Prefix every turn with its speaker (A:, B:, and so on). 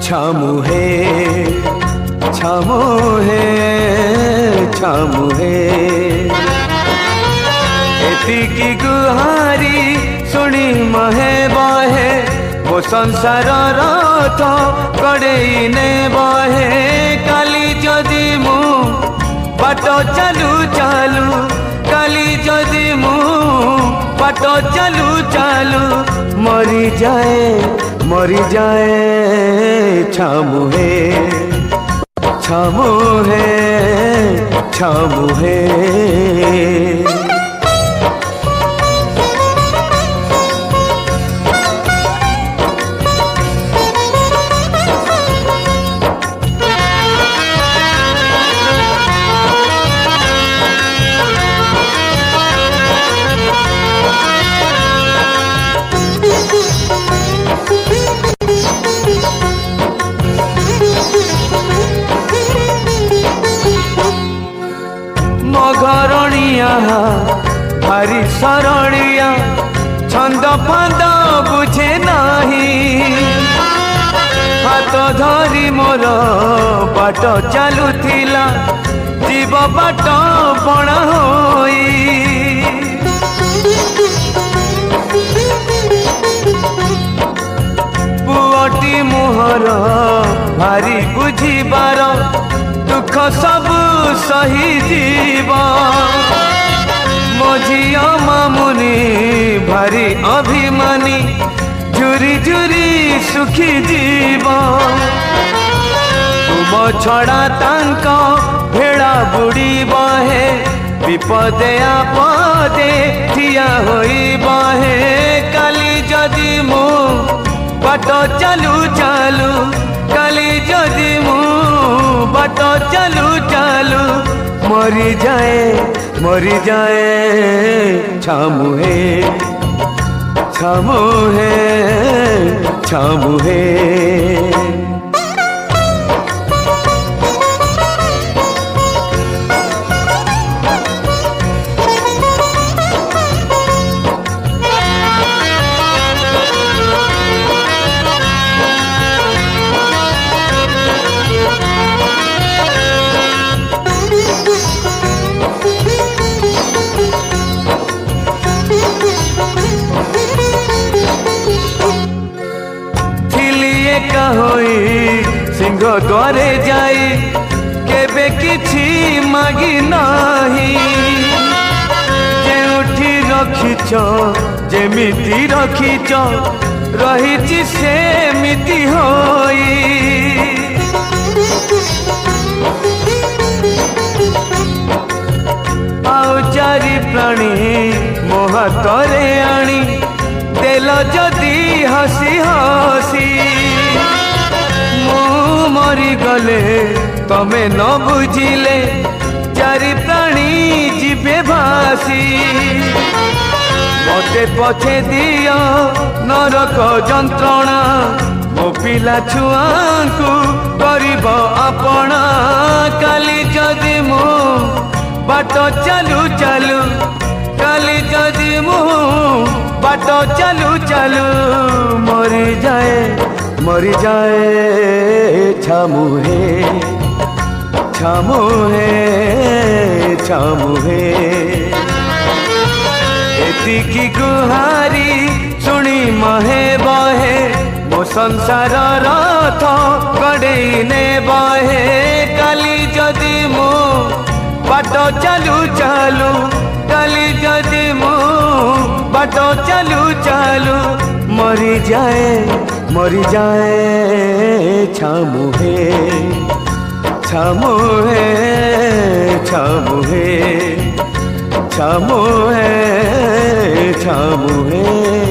A: छामू है छामू है छामू है एतिकी गुहारी सुनी महे बहे वो संसार रथ कड़े ने बहे काली जदि मु बाट चालू चालू काली जदि मु बाट चालू चालू मरी जाए छामू है छामू है छामू है। मगरणिया भारी सरणिया छंद फांद बुझे नहीं हाथ धरी मोर बाट चलुथिला जीव बाट बणा होई पुअटी मुहर भारी बुझिबार दुख सब सही जीव मझिया मामुनी भारी अभिमानी झुरी झुरी सुखी जीव तुम छड़ा तांक भेड़ा बुड़ी बहे विपदे आपदे ठिया होई बहे काली जदि मु बाट चालू चालू काली जदि मु बाट चालू चालू मरी जाए छामू है छामू है छामू है। होई सिंह द्वारे जाई केबे किछि मागी नाही जेउठी रखिछ जेमिति रखिछ रहिछि सेमिति होई आउ चारि प्राणी मोह करे आनी देल जदि हसी हसी मरी गले तमे न बुझिले चारि प्राणी जीवे भासी मते पछे दियो नरक जंत्रणा मो पिला छुआंकु करिब आपणा काली जदि मु बाट चालू चालू काली जदि मु बाट चालू चालू मरी जाए छामू है छामू है छामू है एतिकी गुहारी सुनी महे बहे मो संसार रथ कड़े ने बहे काली जदि मु बाट चालू चालू काली जदि मु बाट चालू चालू मरी जाए छामू है छामू है छामू है छामू है छामू है।